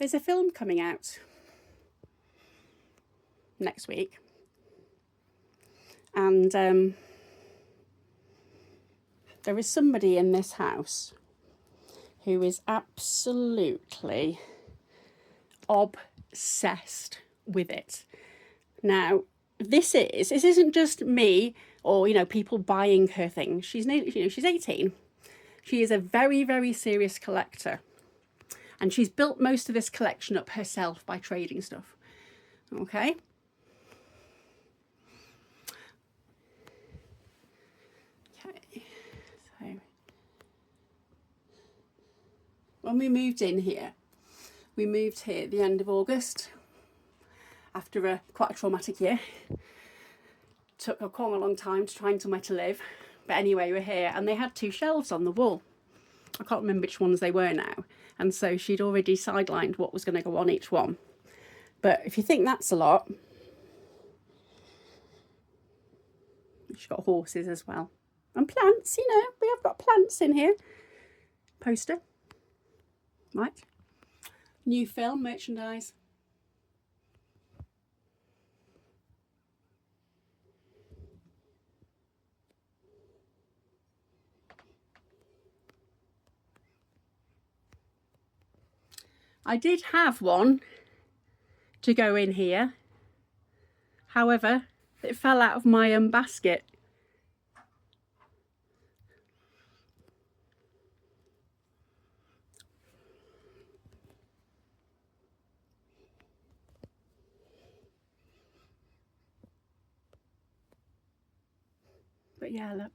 There's a film coming out next week, and there is somebody in this house who is absolutely obsessed with it. Now, this isn't just me or, you know, people buying her things. She's 18. She is a very, very serious collector. And she's built most of this collection up herself by trading stuff. Okay? Okay. So, when we moved in here, we moved here at the end of August after quite a traumatic year. Took quite a long time to find somewhere to live. But anyway, we're here, and they had 2 shelves on the wall. I can't remember which ones they were now. And so she'd already sidelined what was going to go on each one. But if you think that's a lot, she's got horses as well. And plants, you know, we have got plants in here. Poster. Right. New film merchandise. I did have one to go in here. However, it fell out of my basket. But yeah, look.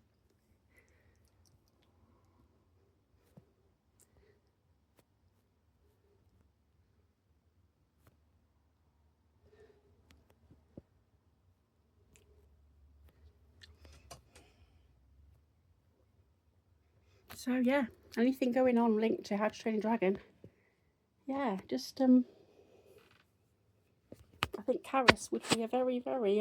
So yeah, anything going on linked to How to Train a Dragon? Yeah, just I think Karis would be a very, very